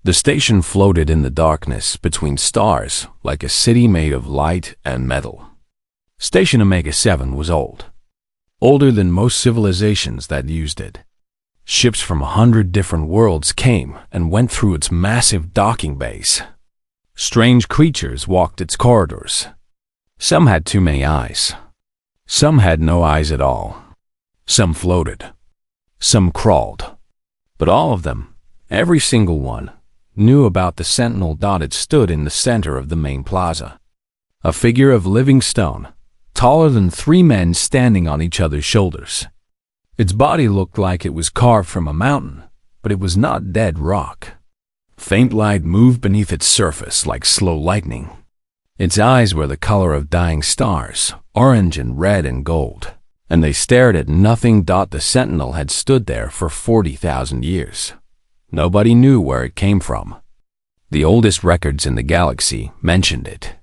The station floated in the darkness between stars like a city made of light and metal. Station Omega 7 was old. Older than most civilizations that used it. Ships from 100 different worlds came and went through its massive docking bays. Strange creatures walked its corridors. Some had too many eyes. Some had no eyes at all. Some floated. Some crawled. But all of them, every single one, knew about the Sentinel. It stood in the center of the main plaza. A figure of living stone, taller than 3 men standing on each other's shoulders. Its body looked like it was carved from a mountain, but it was not dead rock. Faint light moved beneath its surface like slow lightning. Its eyes were the color of dying stars, orange and red and gold, and they stared at nothing. The Sentinel had stood there for 40,000 years. Nobody knew where it came from. The oldest records in the galaxy mentioned it.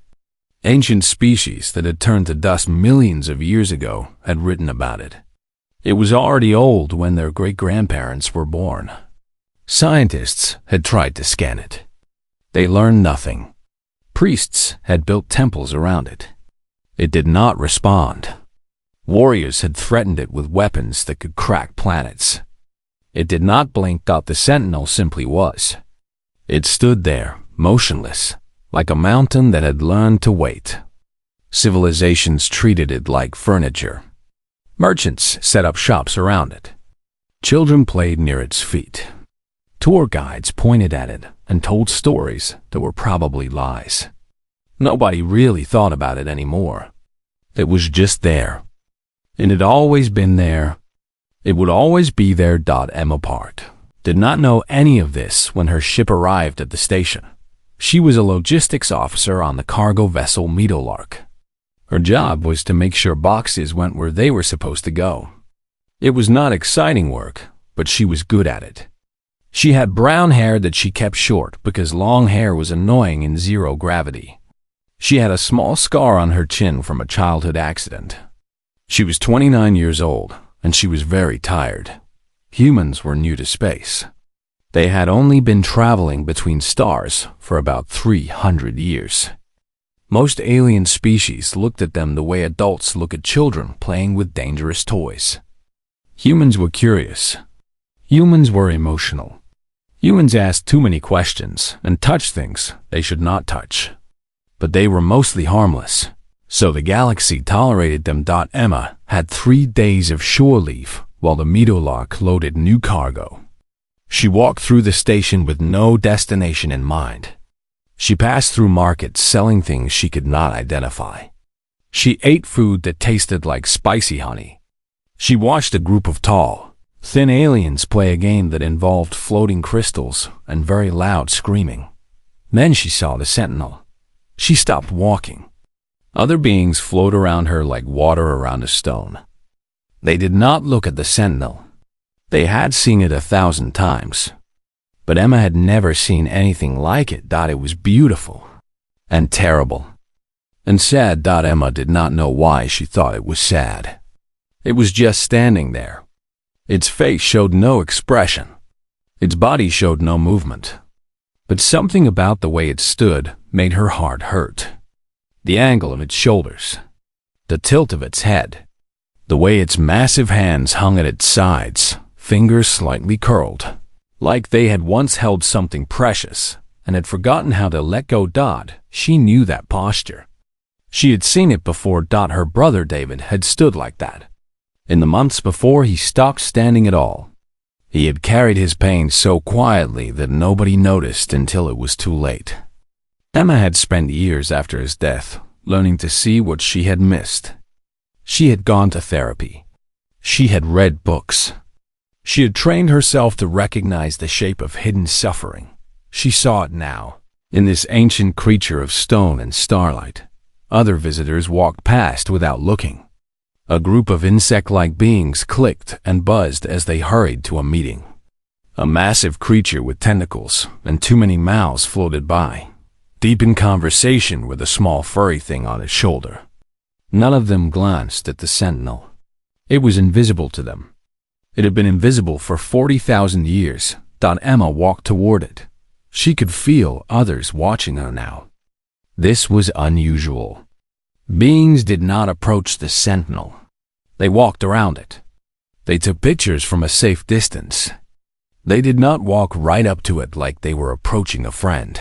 Ancient species that had turned to dust millions of years ago had written about it. It was already old when their great-grandparents were born. Scientists had tried to scan it. They learned nothing. Priests had built temples around it. It did not respond. Warriors had threatened it with weapons that could crack planets. It did not blink. The Sentinel simply was. It stood there, motionless, like a mountain that had learned to wait. Civilizations treated it like furniture. Merchants set up shops around it. Children played near its feet. Tour guides pointed at it and told stories that were probably lies. Nobody really thought about it anymore. It was just there. It had always been there. It would always be there. Emma Part did not know any of this when her ship arrived at the station. She was a logistics officer on the cargo vessel Meadowlark. Her job was to make sure boxes went where they were supposed to go. It was not exciting work, but she was good at it. She had brown hair that she kept short because long hair was annoying in zero gravity. She had a small scar on her chin from a childhood accident. She was 29 years old, and she was very tired. Humans were new to space. They had only been traveling between stars for about 300 years. Most alien species looked at them the way adults look at children playing with dangerous toys. Humans were curious. Humans were emotional. Humans asked too many questions and touched things they should not touch. But they were mostly harmless, so the galaxy tolerated them. Emma had 3 days of shore leave while the Meadowlark loaded new cargo. She walked through the station with no destination in mind. She passed through markets selling things she could not identify. She ate food that tasted like spicy honey. She watched a group of tall, thin aliens play a game that involved floating crystals and very loud screaming. Then she saw the Sentinel. She stopped walking. Other beings float around her like water around a stone. They did not look at the Sentinel. They had seen it 1,000 times. But Emma had never seen anything like it. It was beautiful and terrible and sad. Emma did not know why she thought it was sad. It was just standing there. Its face showed no expression. Its body showed no movement. But something about the way it stood made her heart hurt. The angle of its shoulders, the tilt of its head, the way its massive hands hung at its sides, fingers slightly curled, like they had once held something precious and had forgotten how to let go. She knew that posture. She had seen it before. Her brother David had stood like that. In the months before he stopped standing at all. He had carried his pain so quietly that nobody noticed until it was too late. Emma had spent years after his death learning to see what she had missed. She had gone to therapy. She had read books. She had trained herself to recognize the shape of hidden suffering. She saw it now, in this ancient creature of stone and starlight. Other visitors walked past without looking. A group of insect-like beings clicked and buzzed as they hurried to a meeting. A massive creature with tentacles and too many mouths floated by, deep in conversation with a small furry thing on its shoulder. None of them glanced at the Sentinel. It was invisible to them. It had been invisible for 40,000 years. Emma walked toward it. She could feel others watching her now. This was unusual. Beings did not approach the Sentinel. They walked around it. They took pictures from a safe distance. They did not walk right up to it like they were approaching a friend.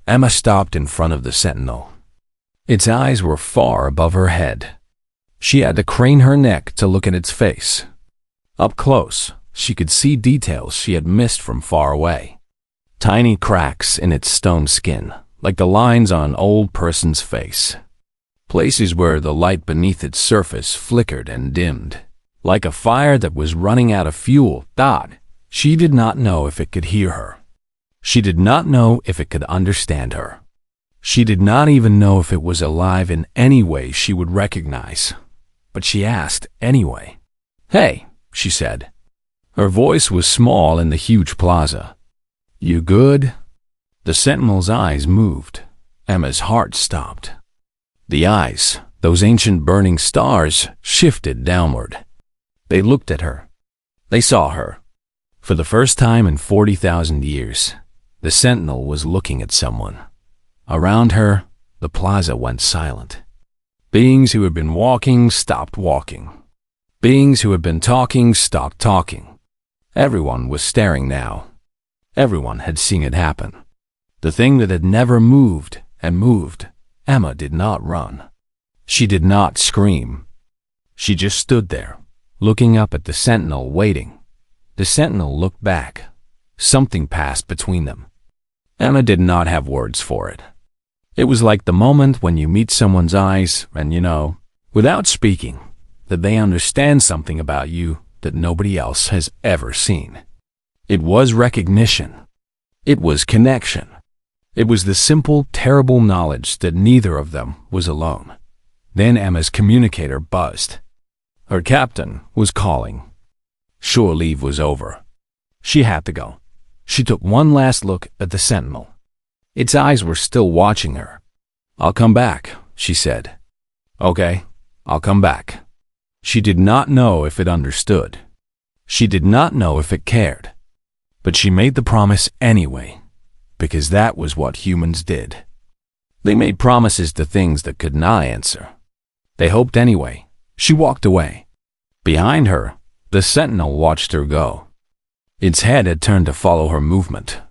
Emma stopped in front of the Sentinel. Its eyes were far above her head. She had to crane her neck to look at its face. Up close, she could see details she had missed from far away. Tiny cracks in its stone skin, like the lines on an old person's face. Places where the light beneath its surface flickered and dimmed, like a fire that was running out of fuel. She did not know if it could hear her. She did not know if it could understand her. She did not even know if it was alive in any way she would recognize. But she asked anyway. "Hey," she said. Her voice was small in the huge plaza. "You good?" The Sentinel's eyes moved. Emma's heart stopped. The eyes, those ancient burning stars, shifted downward. They looked at her. They saw her. For the first time in 40,000 years, the Sentinel was looking at someone. Around her, the plaza went silent. Beings who had been walking stopped walking. Beings who had been talking stopped talking. Everyone was staring now. Everyone had seen it happen. The thing that had never moved and moved. Emma did not run. She did not scream. She just stood there, looking up at the Sentinel, waiting. The Sentinel looked back. Something passed between them. Emma did not have words for it. It was like the moment when you meet someone's eyes and you know, without speaking, that they understand something about you that nobody else has ever seen. It was recognition. It was connection. It was the simple, terrible knowledge that neither of them was alone. Then Emma's communicator buzzed. Her captain was calling. Shore leave was over. She had to go. She took one last look at the Sentinel. Its eyes were still watching her. "I'll come back," she said. "Okay, I'll come back." She did not know if it understood. She did not know if it cared. But she made the promise anyway, because that was what humans did. They made promises to things that could not answer. They hoped anyway. She walked away. Behind her, the Sentinel watched her go. Its head had turned to follow her movement.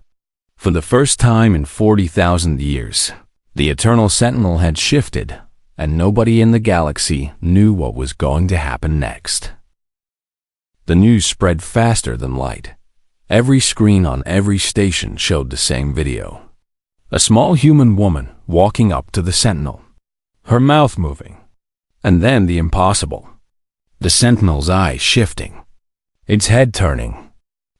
For the first time in 40,000 years, the Eternal Sentinel had shifted, and nobody in the galaxy knew what was going to happen next. The news spread faster than light. Every screen on every station showed the same video. A small human woman walking up to the Sentinel, her mouth moving, and then the impossible. The Sentinel's eyes shifting, its head turning.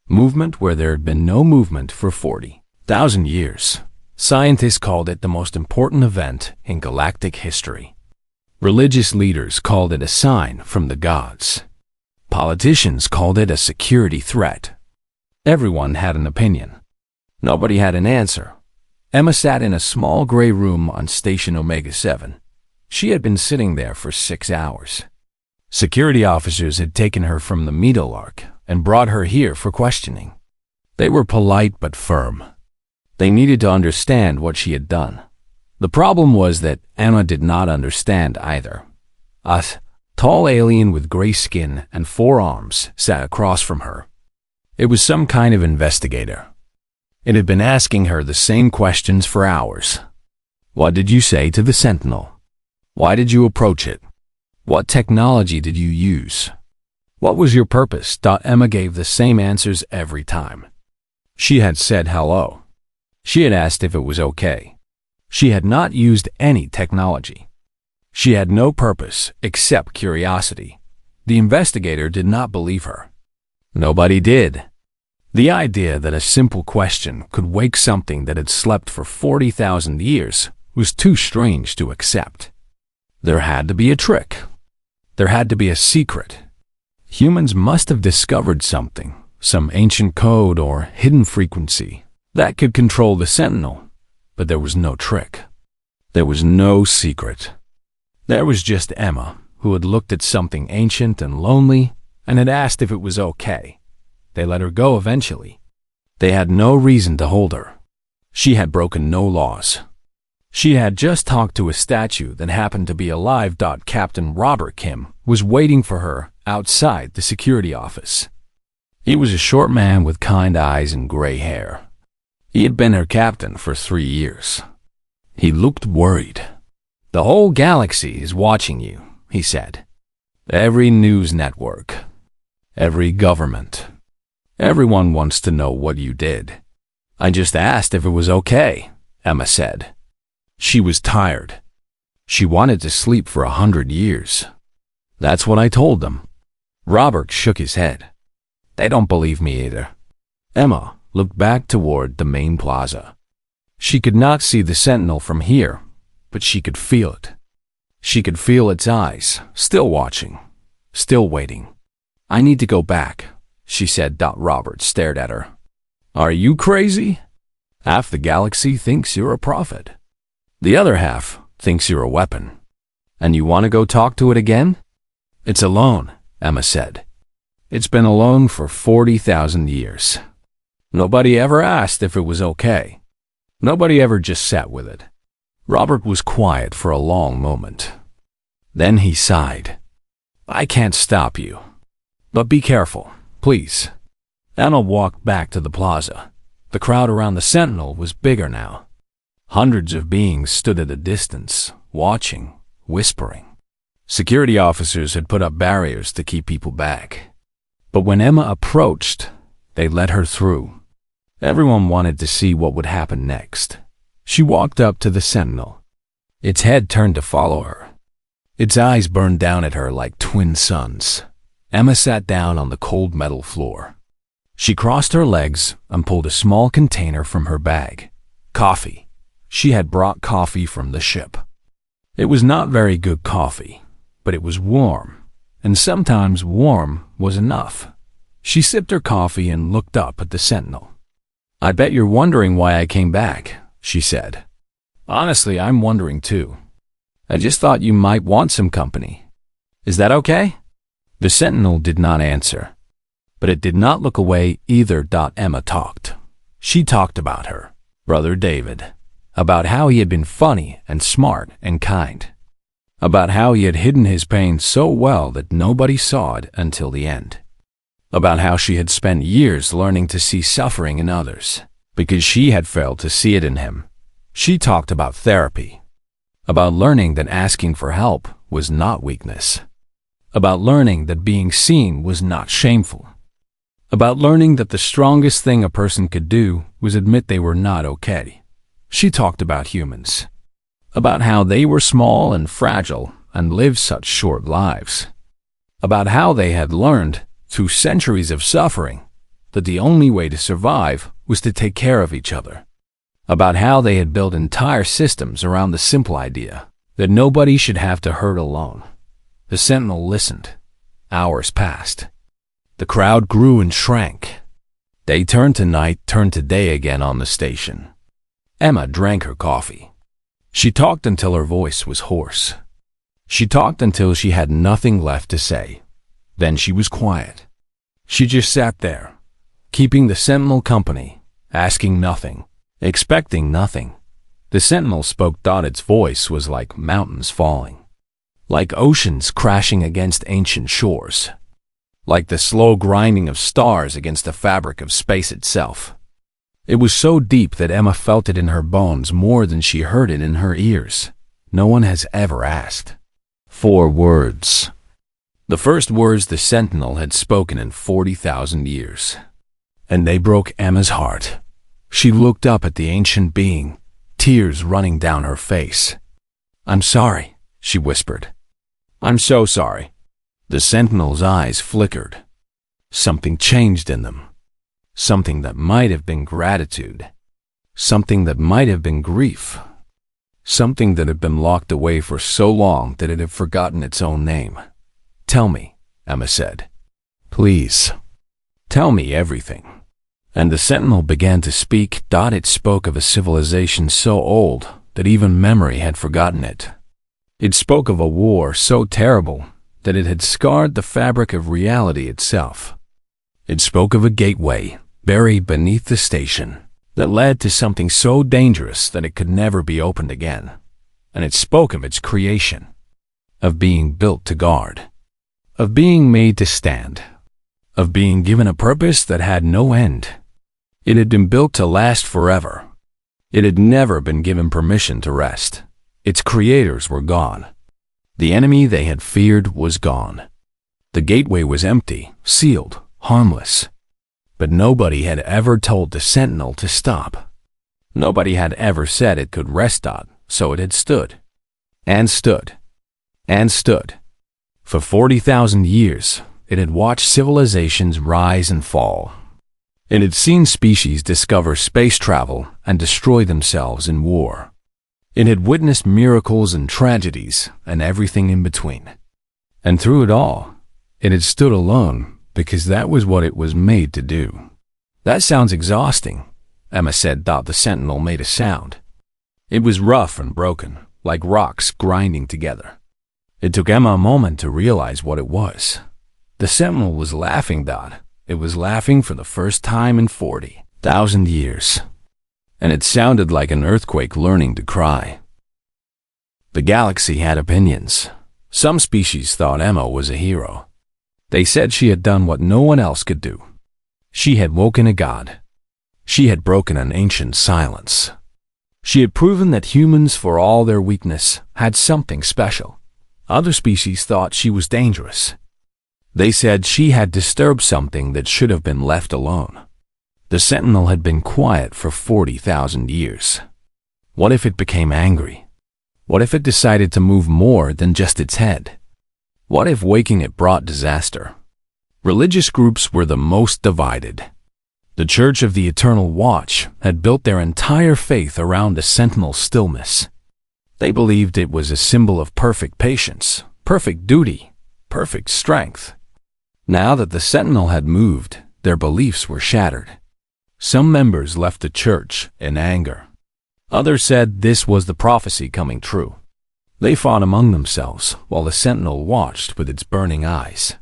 Movement where there had been no movement for 40,000 years. Scientists called it the most important event in galactic history. Religious leaders called it a sign from the gods. Politicians called it a security threat. Everyone had an opinion. Nobody had an answer. Emma sat in a small gray room on Station Omega 7. She had been sitting there for 6 hours. Security officers had taken her from the Middle Arc and brought her here for questioning. They were polite but firm. They needed to understand what she had done. The problem was that Emma did not understand either. A tall alien with gray skin and 4 arms sat across from her. It was some kind of investigator. It had been asking her the same questions for hours. What did you say to the Sentinel? Why did you approach it? What technology did you use? What was your purpose? Emma gave the same answers every time. She had said hello. She had asked if it was okay. She had not used any technology. She had no purpose except curiosity. The investigator did not believe her. Nobody did. The idea that a simple question could wake something that had slept for 40,000 years was too strange to accept. There had to be a trick. There had to be a secret. Humans must have discovered something, some ancient code or hidden frequency that could control the Sentinel, but there was no trick. There was no secret. There was just Emma, who had looked at something ancient and lonely and had asked if it was okay. They let her go eventually. They had no reason to hold her. She had broken no laws. She had just talked to a statue that happened to be alive. Captain Robert Kim was waiting for her outside the security office. He was a short man with kind eyes and gray hair. He had been her captain for 3 years. He looked worried. "The whole galaxy is watching you," he said. "Every news network, every government. Everyone wants to know what you did." "I just asked if it was okay," Emma said. She was tired. She wanted to sleep for 100 years. "That's what I told them." Robert shook his head. "They don't believe me either." Emma looked back toward the main plaza. She could not see the Sentinel from here, but she could feel it. She could feel its eyes, still watching, still waiting. "I need to go back," she said. Robert stared at her. "Are you crazy? Half the galaxy thinks you're a prophet. The other half thinks you're a weapon. And you want to go talk to it again?" "It's alone," Emma said. "It's been alone for 40,000 years. Nobody ever asked if it was okay. Nobody ever just sat with it." Robert was quiet for a long moment. Then he sighed. "I can't stop you. But be careful, please." Emma walked back to the plaza. The crowd around the Sentinel was bigger now. Hundreds of beings stood at a distance, watching, whispering. Security officers had put up barriers to keep people back. But when Emma approached, they let her through. Everyone wanted to see what would happen next. She walked up to the Sentinel. Its head turned to follow her. Its eyes burned down at her like twin suns. Emma sat down on the cold metal floor. She crossed her legs and pulled a small container from her bag. Coffee. She had brought coffee from the ship. It was not very good coffee, but it was warm, and sometimes warm was enough. She sipped her coffee and looked up at the Sentinel. "I bet you're wondering why I came back," she said. "Honestly, I'm wondering too. I just thought you might want some company. Is that okay?" The Sentinel did not answer, but it did not look away either. Emma talked. She talked about her brother David, about how he had been funny and smart and kind, about how he had hidden his pain so well that nobody saw it until the end, about how she had spent years learning to see suffering in others because she had failed to see it in him. She talked about therapy, about learning that asking for help was not weakness, about learning that being seen was not shameful, about learning that the strongest thing a person could do was admit they were not okay. She talked about humans, about how they were small and fragile and lived such short lives, about how they had learned, through centuries of suffering, that the only way to survive was to take care of each other, about how they had built entire systems around the simple idea that nobody should have to hurt alone. The Sentinel listened. Hours passed. The crowd grew and shrank. Day turned to night, turned to day again on the station. Emma drank her coffee. She talked until her voice was hoarse. She talked until she had nothing left to say. Then she was quiet. She just sat there, keeping the Sentinel company, asking nothing, expecting nothing. The Sentinel spoke. Its voice was like mountains falling, like oceans crashing against ancient shores, like the slow grinding of stars against the fabric of space itself. It was so deep that Emma felt it in her bones more than she heard it in her ears. No one has ever asked. 4 words. The first words the Sentinel had spoken in 40,000 years. And they broke Emma's heart. She looked up at the ancient being, tears running down her face. "I'm sorry," she whispered. "I'm so sorry." The Sentinel's eyes flickered. Something changed in them. Something that might have been gratitude. Something that might have been grief. Something that had been locked away for so long that it had forgotten its own name. "Tell me," Emma said. "Please. Tell me everything." And the Sentinel began to speak. It spoke of a civilization so old that even memory had forgotten it. It spoke of a war so terrible that it had scarred the fabric of reality itself. It spoke of a gateway buried beneath the station, that led to something so dangerous that it could never be opened again. And it spoke of its creation, of being built to guard, of being made to stand, of being given a purpose that had no end. It had been built to last forever. It had never been given permission to rest. Its creators were gone. The enemy they had feared was gone. The gateway was empty, sealed, harmless. But nobody had ever told the Sentinel to stop. Nobody had ever said it could rest. So it had stood, and stood, and stood. For 40,000 years, it had watched civilizations rise and fall. It had seen species discover space travel and destroy themselves in war. It had witnessed miracles and tragedies and everything in between. And through it all, it had stood alone because that was what it was made to do. That sounds exhausting, Emma said. The Sentinel made a sound. It was rough and broken, like rocks grinding together. It took Emma a moment to realize what it was. The Sentinel was laughing. It was laughing for the first time in 40,000 years. And it sounded like an earthquake learning to cry. The galaxy had opinions. Some species thought Emma was a hero. They said she had done what no one else could do. She had woken a god. She had broken an ancient silence. She had proven that humans, for all their weakness, had something special. Other species thought she was dangerous. They said she had disturbed something that should have been left alone. The Sentinel had been quiet for 40,000 years. What if it became angry? What if it decided to move more than just its head? What if waking it brought disaster? Religious groups were the most divided. The Church of the Eternal Watch had built their entire faith around the Sentinel's stillness. They believed it was a symbol of perfect patience, perfect duty, perfect strength. Now that the Sentinel had moved, their beliefs were shattered. Some members left the church in anger. Others said this was the prophecy coming true. They fought among themselves while the Sentinel watched with its burning eyes.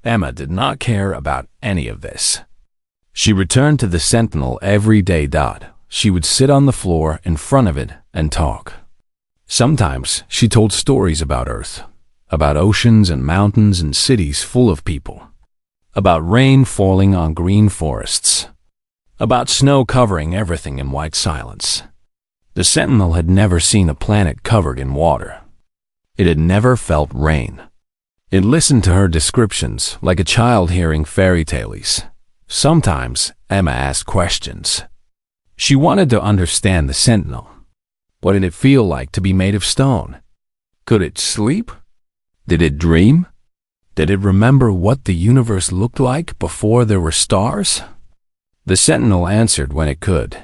Emma did not care about any of this. She returned to the Sentinel every day. She would sit on the floor in front of it and talk. Sometimes she told stories about Earth, about oceans and mountains and cities full of people, about rain falling on green forests, about snow covering everything in white silence. The Sentinel had never seen a planet covered in water. It had never felt rain. It listened to her descriptions like a child hearing fairy tales. Sometimes Emma asked questions. She wanted to understand the Sentinel. What did it feel like to be made of stone? Could it sleep? Did it dream? Did it remember what the universe looked like before there were stars? The Sentinel answered when it could.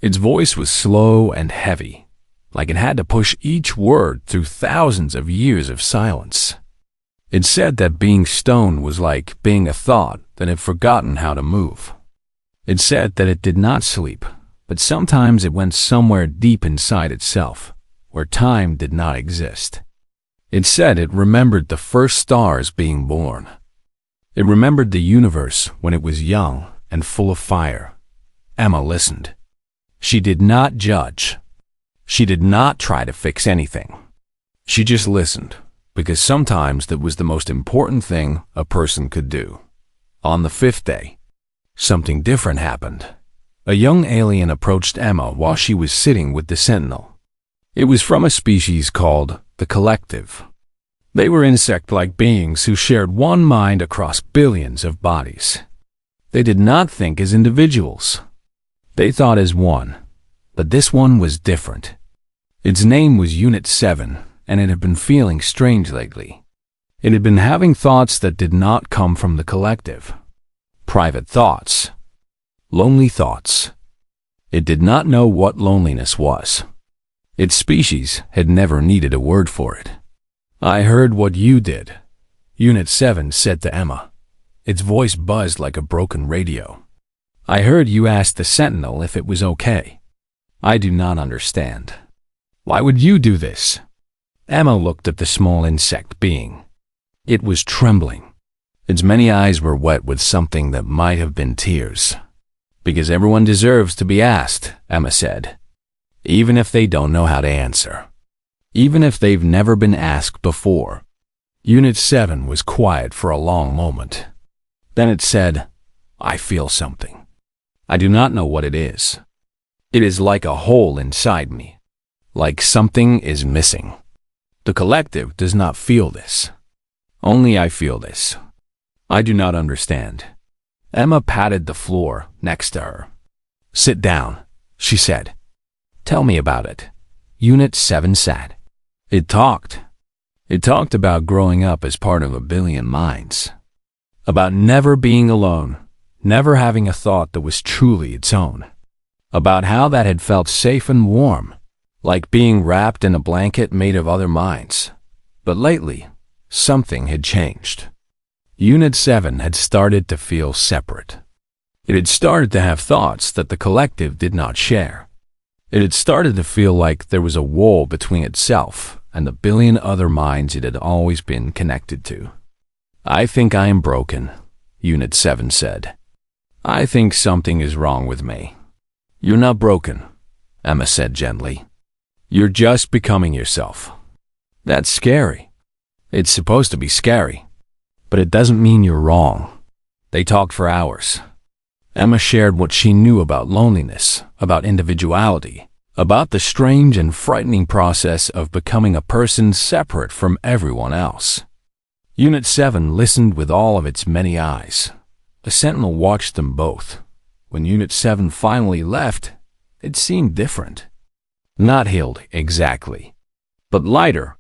Its voice was slow and heavy, like it had to push each word through thousands of years of silence. It said that being stone was like being a thought that had forgotten how to move. It said that it did not sleep, but sometimes it went somewhere deep inside itself, where time did not exist. It said it remembered the first stars being born. It remembered the universe when it was young and full of fire. Emma listened. She did not judge. She did not try to fix anything. She just listened, because sometimes that was the most important thing a person could do. On the 5th day, something different happened. A young alien approached Emma while she was sitting with the Sentinel. It was from a species called the Collective. They were insect-like beings who shared one mind across billions of bodies. They did not think as individuals. They thought as one, but this one was different. Its name was Unit 7, and it had been feeling strange lately. It had been having thoughts that did not come from the Collective. Private thoughts. Lonely thoughts. It did not know what loneliness was. Its species had never needed a word for it. "I heard what you did," Unit 7 said to Emma. Its voice buzzed like a broken radio. "I heard you asked the Sentinel if it was okay. I do not understand. Why would you do this?" Emma looked at the small insect being. It was trembling. Its many eyes were wet with something that might have been tears. Because everyone deserves to be asked, Emma said. Even if they don't know how to answer. Even if they've never been asked before. Unit 7 was quiet for a long moment. Then it said, I feel something. I do not know what it is. It is like a hole inside me. Like something is missing. The collective does not feel this. Only I feel this. I do not understand. Emma patted the floor next to her. Sit down, she said. Tell me about it. Unit 7 sat. It talked. It talked about growing up as part of a billion minds. About never being alone, never having a thought that was truly its own. About how that had felt safe and warm, like being wrapped in a blanket made of other minds. But lately, something had changed. Unit 7 had started to feel separate. It had started to have thoughts that the collective did not share. It had started to feel like there was a wall between itself and the billion other minds it had always been connected to. I think I am broken, Unit 7 said. I think something is wrong with me. You're not broken, Emma said gently. You're just becoming yourself. That's scary. It's supposed to be scary. But it doesn't mean you're wrong. They talked for hours. Emma shared what she knew about loneliness, about individuality, about the strange and frightening process of becoming a person separate from everyone else. Unit 7 listened with all of its many eyes. A sentinel watched them both. When Unit 7 finally left, it seemed different. Not healed exactly, but lighter,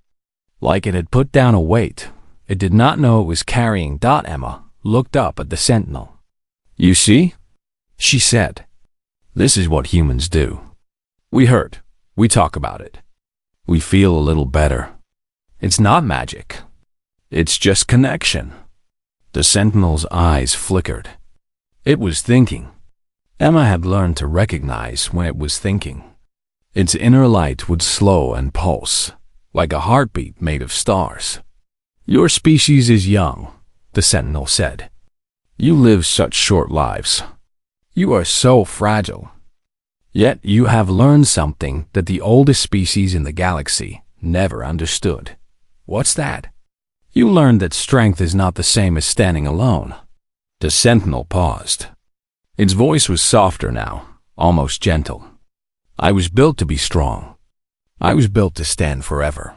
like it had put down a weight it did not know it was carrying. Emma looked up at the sentinel. You see? She said. This is what humans do. We hurt. We talk about it. We feel a little better. It's not magic. It's just connection. The sentinel's eyes flickered. It was thinking. Emma had learned to recognize when it was thinking. Its inner light would slow and pulse, like a heartbeat made of stars. Your species is young, the sentinel said. You live such short lives. You are so fragile. Yet you have learned something that the oldest species in the galaxy never understood. What's that? You learned that strength is not the same as standing alone. The sentinel paused. Its voice was softer now, almost gentle. I was built to be strong. I was built to stand forever.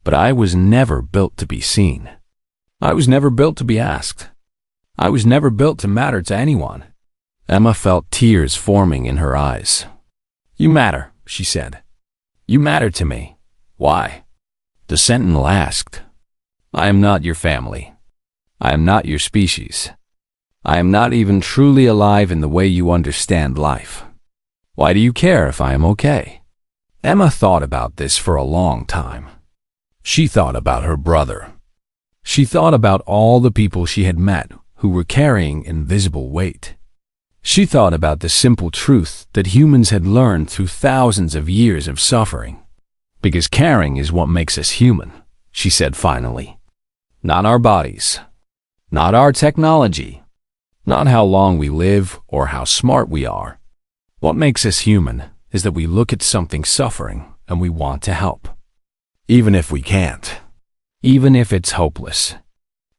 But I was never built to be seen. I was never built to be asked. I was never built to matter to anyone. Emma felt tears forming in her eyes. You matter, she said. You matter to me. Why? The sentinel asked. I am not your family. I am not your species. I am not even truly alive in the way you understand life. Why do you care if I am okay? Emma thought about this for a long time. She thought about her brother. She thought about all the people she had met who were carrying invisible weight. She thought about the simple truth that humans had learned through thousands of years of suffering. Because caring is what makes us human, she said finally. Not our bodies. Not our technology. Not how long we live or how smart we are. What makes us human is that we look at something suffering and we want to help. Even if we can't. Even if it's hopeless.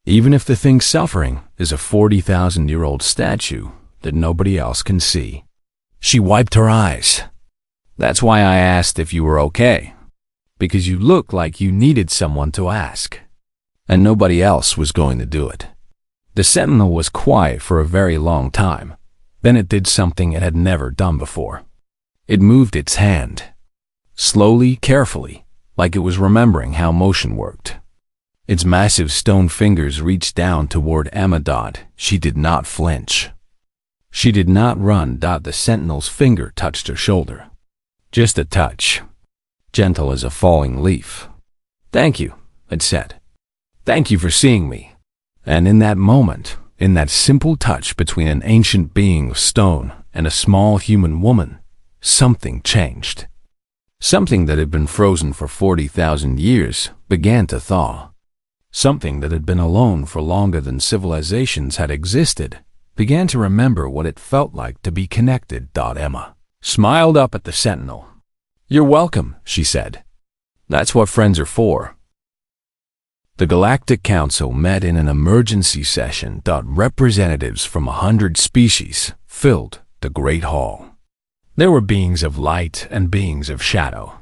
Even if the thing suffering is a 40,000-year-old statue that nobody else can see. She wiped her eyes. That's why I asked if you were okay. Because you look like you needed someone to ask. And nobody else was going to do it. The sentinel was quiet for a very long time. Then it did something it had never done before. It moved its hand. Slowly, carefully, like it was remembering how motion worked. Its massive stone fingers reached down toward Emma. She did not flinch. She did not run. The sentinel's finger touched her shoulder. Just a touch. Gentle as a falling leaf. Thank you, it said. Thank you for seeing me. And in that moment, in that simple touch between an ancient being of stone and a small human woman, something changed. Something that had been frozen for 40,000 years began to thaw. Something that had been alone for longer than civilizations had existed began to remember what it felt like to be connected. Emma smiled up at the Sentinel. "You're welcome," she said. "That's what friends are for." The Galactic Council met in an emergency session. Representatives from 100 species filled the Great Hall. There were beings of light and beings of shadow.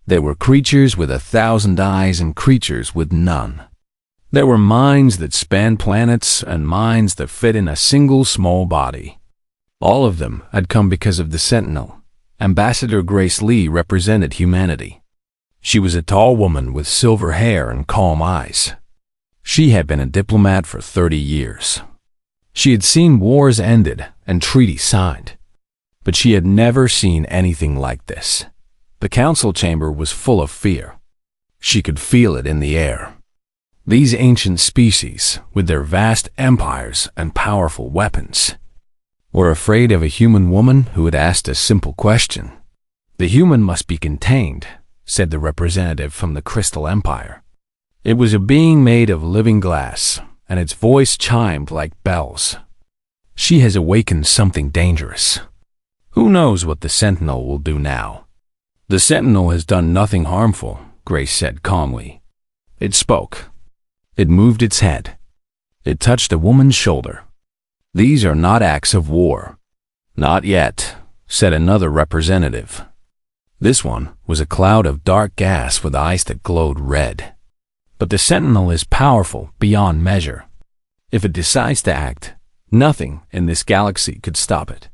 There were creatures with 1,000 eyes and creatures with none. There were minds that spanned planets and minds that fit in a single small body. All of them had come because of the Sentinel. Ambassador Grace Lee represented humanity. She was a tall woman with silver hair and calm eyes. She had been a diplomat for 30 years. She had seen wars ended and treaties signed. But she had never seen anything like this. The council chamber was full of fear. She could feel it in the air. These ancient species, with their vast empires and powerful weapons, were afraid of a human woman who had asked a simple question. "The human must be contained," said the representative from the Crystal Empire. It was a being made of living glass, and its voice chimed like bells. "She has awakened something dangerous. Who knows what the Sentinel will do now?" "The Sentinel has done nothing harmful," Grace said calmly. It spoke. It moved its head. It touched a woman's shoulder. "These are not acts of war." "Not yet," said another representative. This one was a cloud of dark gas with eyes that glowed red. "But the Sentinel is powerful beyond measure. If it decides to act, nothing in this galaxy could stop it.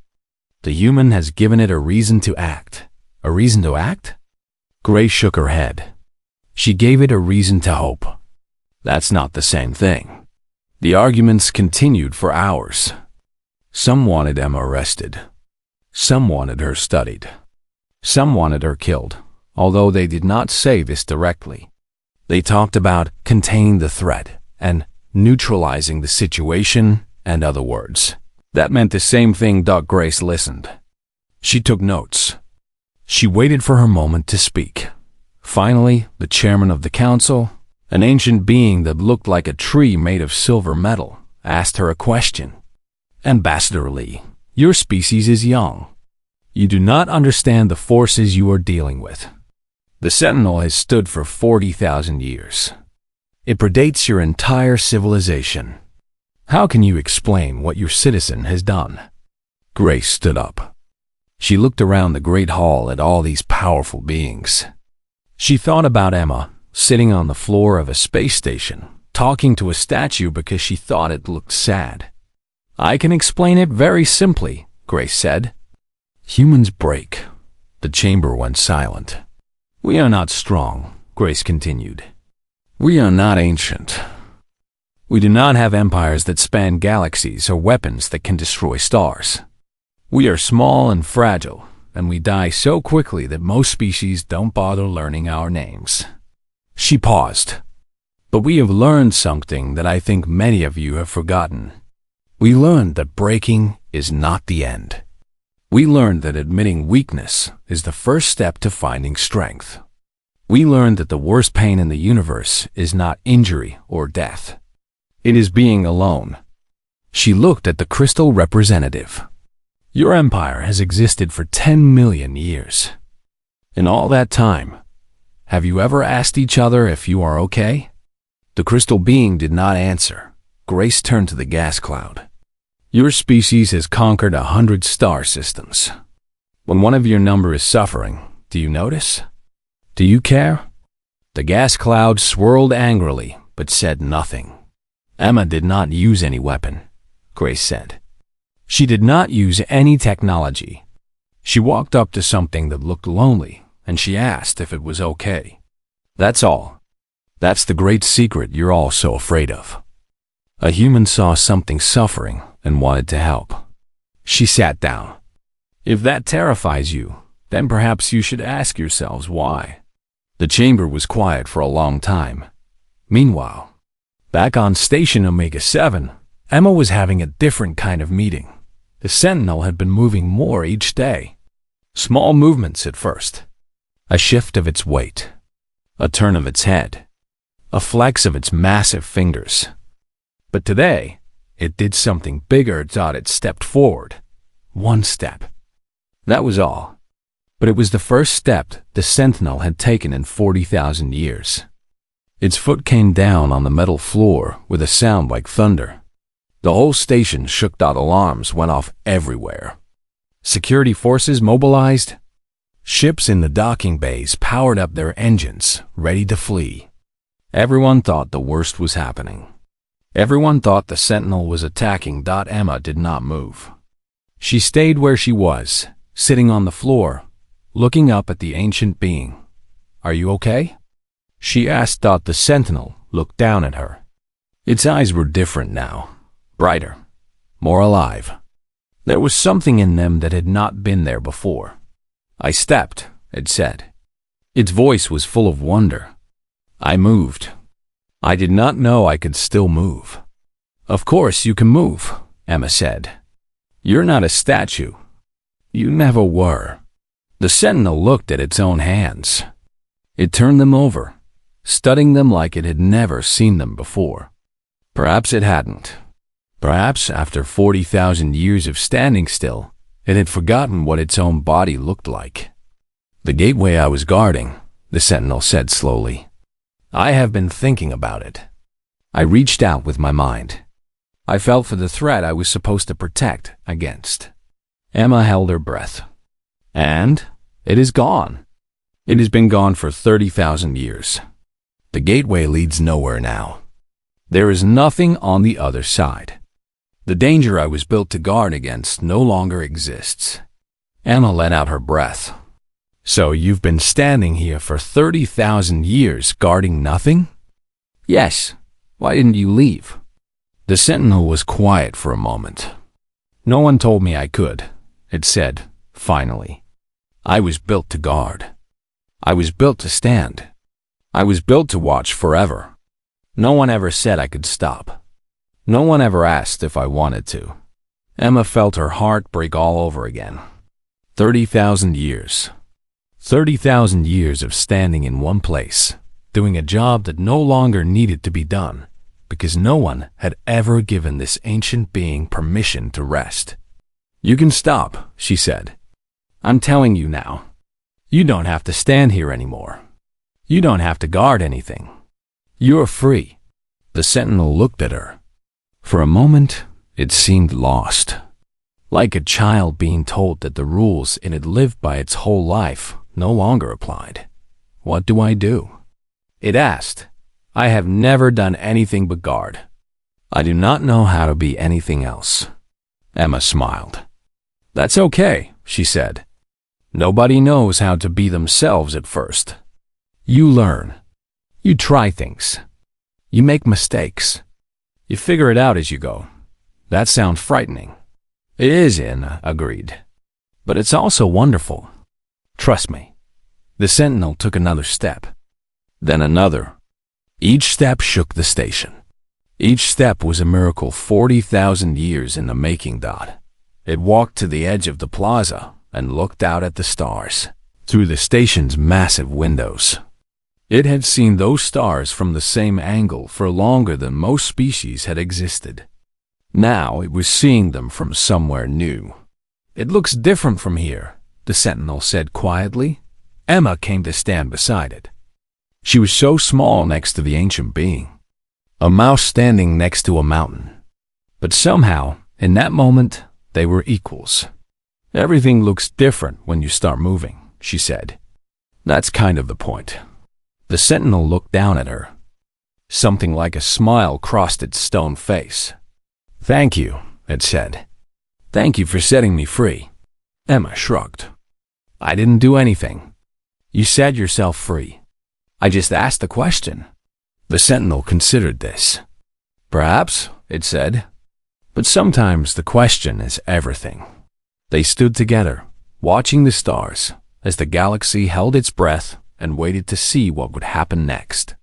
The human has given it a reason to act." "A reason to act?" Grace shook her head. "She gave it a reason to hope." "That's not the same thing." The arguments continued for hours. Some wanted Emma arrested. Some wanted her studied. Some wanted her killed, although they did not say this directly. They talked about containing the threat and neutralizing the situation and other words. That meant the same thing. Grace listened. She took notes. She waited for her moment to speak. Finally, the chairman of the council, an ancient being that looked like a tree made of silver metal, asked her a question. "Ambassador Lee, your species is young. You do not understand the forces you are dealing with. The Sentinel has stood for 40,000 years. It predates your entire civilization. How can you explain what your citizen has done?" Grace stood up. She looked around the great hall at all these powerful beings. She thought about Emma, sitting on the floor of a space station, talking to a statue because she thought it looked sad. "I can explain it very simply," Grace said. "Humans break." The chamber went silent. "We are not strong," Grace continued. "We are not ancient. We do not have empires that span galaxies or weapons that can destroy stars. We are small and fragile, and we die so quickly that most species don't bother learning our names." She paused. "But we have learned something that I think many of you have forgotten. We learned that breaking is not the end. We learned that admitting weakness is the first step to finding strength. We learned that the worst pain in the universe is not injury or death. It is being alone." She looked at the crystal representative. "Your empire has existed for 10 million years. In all that time, have you ever asked each other if you are okay?" The crystal being did not answer. Grace turned to the gas cloud. "Your species has conquered 100 star systems. When one of your number is suffering, do you notice? Do you care?" The gas cloud swirled angrily, but said nothing. "Emma did not use any weapon," Grace said. "She did not use any technology. She walked up to something that looked lonely, and she asked if it was okay. That's all. That's the great secret you're all so afraid of." A human saw something suffering and wanted to help. She sat down. "If that terrifies you, then perhaps you should ask yourselves why." The chamber was quiet for a long time. Meanwhile, back on Station Omega 7, Emma was having a different kind of meeting. The Sentinel had been moving more each day. Small movements at first. A shift of its weight. A turn of its head. A flex of its massive fingers. But today, it did something bigger. It stepped forward. One step. That was all. But it was the first step the Sentinel had taken in 40,000 years. Its foot came down on the metal floor with a sound like thunder. The whole station shook. Alarms went off everywhere. Security forces mobilized. Ships in the docking bays powered up their engines, ready to flee. Everyone thought the worst was happening. Everyone thought the Sentinel was attacking. Emma did not move. She stayed where she was, sitting on the floor, looking up at the ancient being. "Are you okay?" she asked. The Sentinel looked down at her. Its eyes were different now, brighter, more alive. There was something in them that had not been there before. "I stepped," it said. Its voice was full of wonder. "I moved. I did not know I could still move." "Of course you can move," Emma said. "You're not a statue. You never were." The Sentinel looked at its own hands. It turned them over, studying them like it had never seen them before. Perhaps it hadn't. Perhaps after 40,000 years of standing still, it had forgotten what its own body looked like. "The gateway I was guarding," the Sentinel said slowly. "I have been thinking about it. I reached out with my mind. I felt for the threat I was supposed to protect against." Emma held her breath. "And it is gone. It has been gone for 30,000 years. The gateway leads nowhere now. There is nothing on the other side. The danger I was built to guard against no longer exists." Emma let out her breath. "So you've been standing here for 30,000 years guarding nothing?" "Yes. Why didn't you leave?" The Sentinel was quiet for a moment. "No one told me I could," it said, finally. "I was built to guard. I was built to stand. I was built to watch forever. No one ever said I could stop. No one ever asked if I wanted to." Emma felt her heart break all over again. 30,000 years. 30,000 years of standing in one place, doing a job that no longer needed to be done, because no one had ever given this ancient being permission to rest. "You can stop," she said. "I'm telling you now. You don't have to stand here anymore. You don't have to guard anything. You're free." The Sentinel looked at her. For a moment, it seemed lost. Like a child being told that the rules it had lived by its whole life no longer applied. "What do I do?" it asked. "I have never done anything but guard. I do not know how to be anything else." Emma smiled. "That's okay," she said. "Nobody knows how to be themselves at first. You learn. You try things. You make mistakes. You figure it out as you go." "That sounds frightening." "It is, Anna agreed. But it's also wonderful. Trust me." The Sentinel took another step. Then another. Each step shook the station. Each step was a miracle 40,000 years in the making. It walked to the edge of the plaza and looked out at the stars, through the station's massive windows. It had seen those stars from the same angle for longer than most species had existed. Now it was seeing them from somewhere new. "It looks different from here," the Sentinel said quietly. Emma came to stand beside it. She was so small next to the ancient being. A mouse standing next to a mountain. But somehow, in that moment, they were equals. "Everything looks different when you start moving," she said. "That's kind of the point." The Sentinel looked down at her. Something like a smile crossed its stone face. "Thank you," it said. "Thank you for setting me free." Emma shrugged. "I didn't do anything. You set yourself free. I just asked the question." The Sentinel considered this. "Perhaps," it said. "But sometimes the question is everything." They stood together, watching the stars, as the galaxy held its breath and waited to see what would happen next.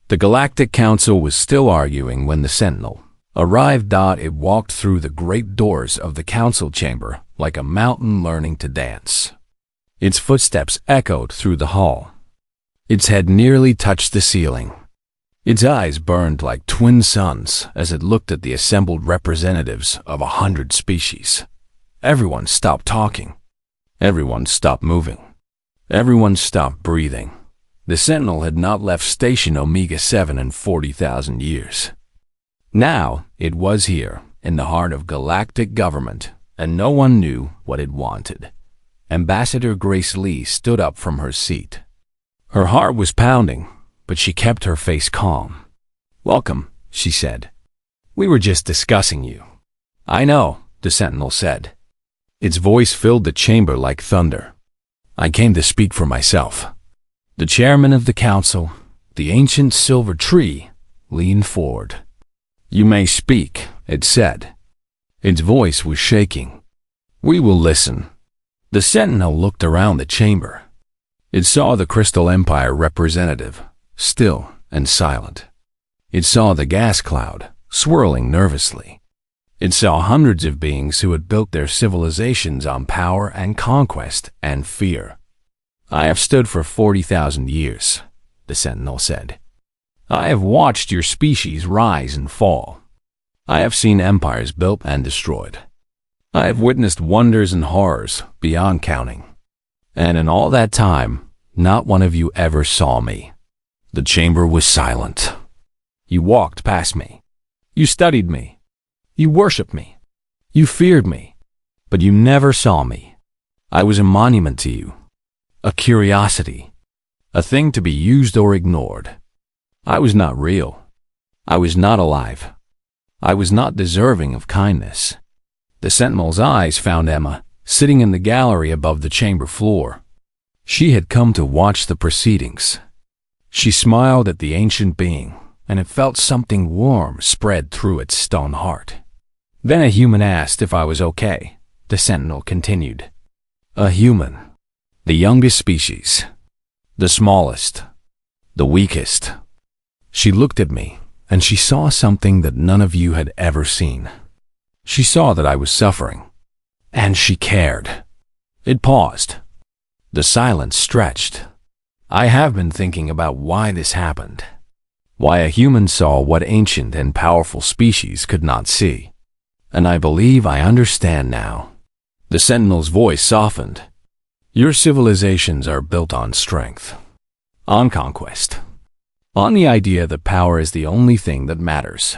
The Galactic Council was still arguing when the Sentinel arrived. It walked through the great doors of the council chamber like a mountain learning to dance. Its footsteps echoed through the hall. Its head nearly touched the ceiling. Its eyes burned like twin suns as it looked at the assembled representatives of 100 species. Everyone stopped talking. Everyone stopped moving. Everyone stopped breathing. The Sentinel had not left Station Omega-7 in 40,000 years. Now it was here, in the heart of galactic government, and no one knew what it wanted. Ambassador Grace Lee stood up from her seat. Her heart was pounding, but she kept her face calm. "Welcome," she said. "We were just discussing you." "I know," the Sentinel said. Its voice filled the chamber like thunder. "I came to speak for myself." The chairman of the council, the ancient silver tree, leaned forward. "You may speak," it said. Its voice was shaking. "We will listen." The Sentinel looked around the chamber. It saw the Crystal Empire representative, still and silent. It saw the gas cloud, swirling nervously. It saw hundreds of beings who had built their civilizations on power and conquest and fear. "I have stood for 40,000 years," the Sentinel said. "I have watched your species rise and fall. I have seen empires built and destroyed. I have witnessed wonders and horrors beyond counting. And in all that time, not one of you ever saw me." The chamber was silent. "You walked past me. You studied me. You worshipped me. You feared me. But you never saw me. I was a monument to you. A curiosity. A thing to be used or ignored. I was not real. I was not alive. I was not deserving of kindness." The Sentinel's eyes found Emma, sitting in the gallery above the chamber floor. She had come to watch the proceedings. She smiled at the ancient being, and it felt something warm spread through its stone heart. "Then a human asked if I was okay," the Sentinel continued. "A human. The youngest species. The smallest. The weakest." She looked at me, and she saw something that none of you had ever seen. She saw that I was suffering, and she cared. It paused. The silence stretched. "I have been thinking about why this happened. Why a human saw what ancient and powerful species could not see. And I believe I understand now." The Sentinel's voice softened. "Your civilizations are built on strength, on conquest, on the idea that power is the only thing that matters.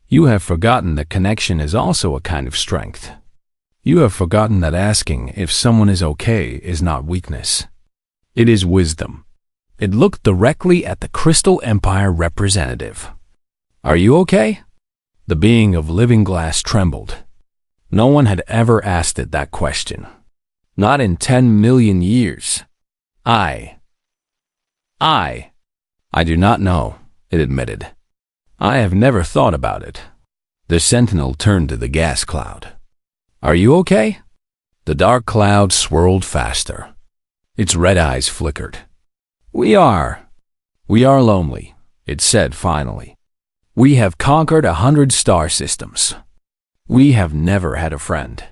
You have forgotten that connection is also a kind of strength. You have forgotten that asking if someone is okay is not weakness. It is wisdom." It looked directly at the Crystal Empire representative. "Are you okay?" The being of living glass trembled. No one had ever asked it that question. Not in 10 million years. I do not know," it admitted. "I have never thought about it." The Sentinel turned to the gas cloud. "Are you okay?" The dark cloud swirled faster. Its red eyes flickered. We are lonely," it said finally. "We have conquered 100 star systems. We have never had a friend."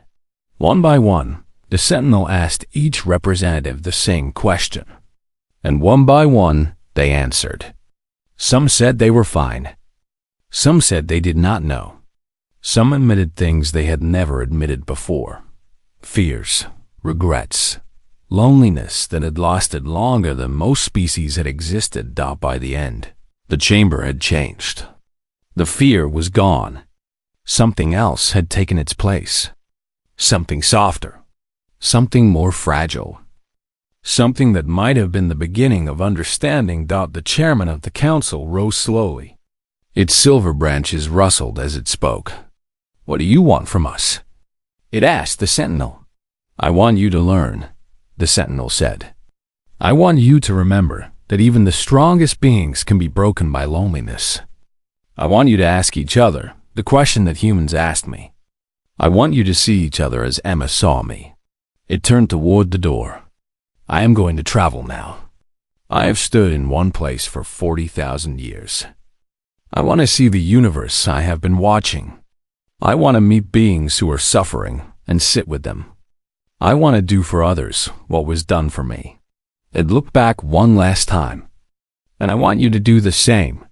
One by one, the Sentinel asked each representative the same question. And one by one, they answered. Some said they were fine. Some said they did not know. Some admitted things they had never admitted before. Fears, regrets, loneliness that had lasted longer than most species had existed. By the end, the chamber had changed. The fear was gone. Something else had taken its place. Something softer. Something more fragile. Something that might have been the beginning of understanding. The chairman of the council rose slowly. Its silver branches rustled as it spoke. "What do you want from us?" it asked the Sentinel. "I want you to learn," the Sentinel said. "I want you to remember that even the strongest beings can be broken by loneliness. I want you to ask each other the question that humans asked me. I want you to see each other as Emma saw me." It turned toward the door. "I am going to travel now. I have stood in one place for 40,000 years. I want to see the universe I have been watching. I want to meet beings who are suffering and sit with them. I want to do for others what was done for me." It looked back one last time. "And I want you to do the same."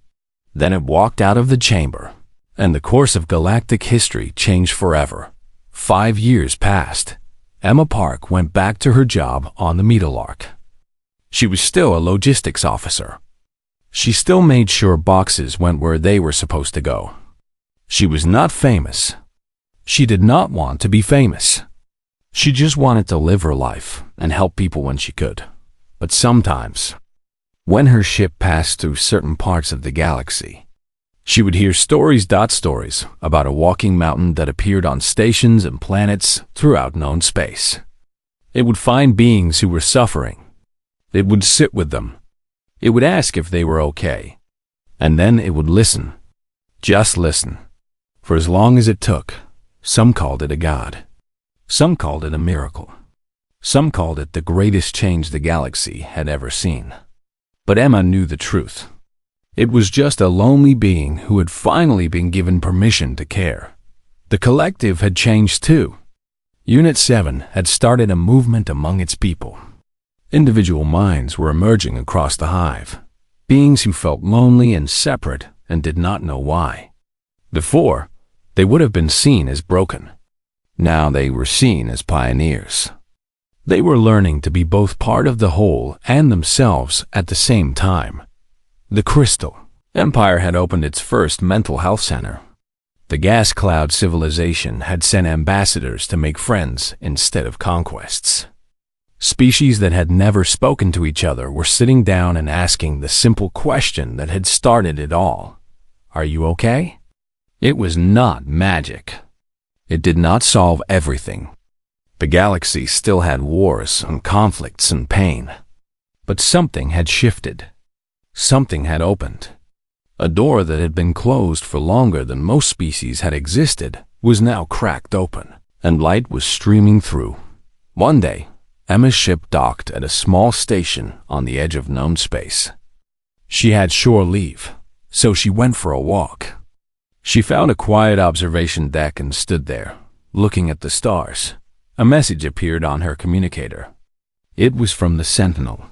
Then it walked out of the chamber, and the course of galactic history changed forever. 5 years passed. Emma Park went back to her job on the Meadowlark. She was still a logistics officer. She still made sure boxes went where they were supposed to go. She was not famous. She did not want to be famous. She just wanted to live her life and help people when she could. But sometimes, when her ship passed through certain parts of the galaxy, she would hear stories about a walking mountain that appeared on stations and planets throughout known space. It would find beings who were suffering. It would sit with them. It would ask if they were okay. And then it would listen. Just listen. For as long as it took. Some called it a god. Some called it a miracle. Some called it the greatest change the galaxy had ever seen. But Emma knew the truth. It was just a lonely being who had finally been given permission to care. The collective had changed too. Unit 7 had started a movement among its people. Individual minds were emerging across the hive. Beings who felt lonely and separate and did not know why. Before, they would have been seen as broken. Now they were seen as pioneers. They were learning to be both part of the whole and themselves at the same time. The Crystal Empire had opened its first mental health center. The gas cloud civilization had sent ambassadors to make friends instead of conquests. Species that had never spoken to each other were sitting down and asking the simple question that had started it all. Are you okay? It was not magic. It did not solve everything. The galaxy still had wars and conflicts and pain. But something had shifted. Something had opened. A door that had been closed for longer than most species had existed was now cracked open, and light was streaming through. One day, Emma's ship docked at a small station on the edge of known space. She had shore leave, so she went for a walk. She found a quiet observation deck and stood there, looking at the stars. A message appeared on her communicator. It was from the Sentinel.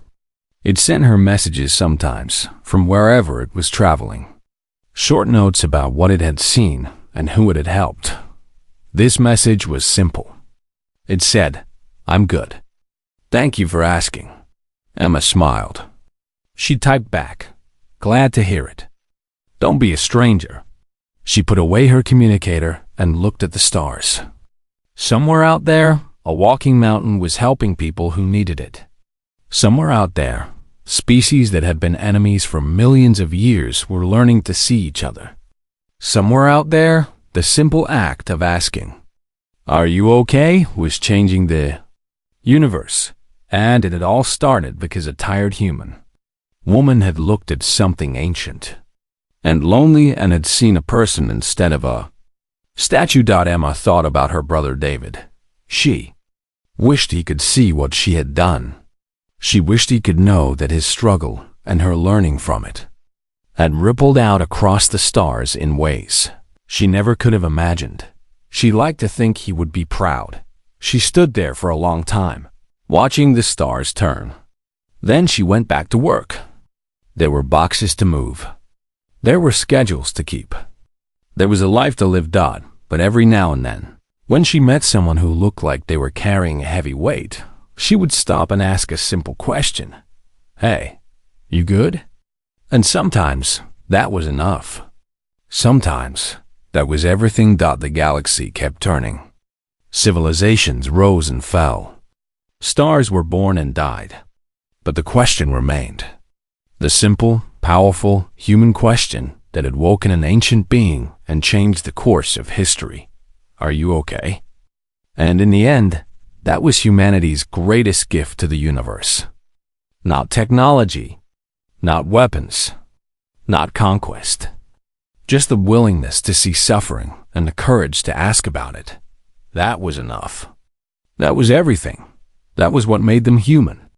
It sent her messages sometimes, from wherever it was traveling. Short notes about what it had seen and who it had helped. This message was simple. It said, "I'm good. Thank you for asking." Emma smiled. She typed back, "Glad to hear it. Don't be a stranger." She put away her communicator and looked at the stars. Somewhere out there, a walking mountain was helping people who needed it. Somewhere out there, species that had been enemies for millions of years were learning to see each other. Somewhere out there, the simple act of asking, "Are you okay?" was changing the universe. And it had all started because a tired human woman had looked at something ancient and lonely and had seen a person instead of a statue. Emma thought about her brother David. She wished he could see what she had done. She wished he could know that his struggle and her learning from it had rippled out across the stars in ways she never could have imagined. She liked to think he would be proud. She stood there for a long time, watching the stars turn. Then she went back to work. There were boxes to move. There were schedules to keep. There was a life to live. But every now and then, when she met someone who looked like they were carrying a heavy weight, she would stop and ask a simple question. "Hey, you good?" And sometimes that was enough. Sometimes that was everything. The galaxy kept turning. Civilizations rose and fell. Stars were born and died. But the question remained. The simple, powerful, human question that had woken an ancient being and changed the course of history. Are you okay? And in the end, that was humanity's greatest gift to the universe. Not technology, not weapons, not conquest. Just the willingness to see suffering and the courage to ask about it. That was enough. That was everything. That was what made them human.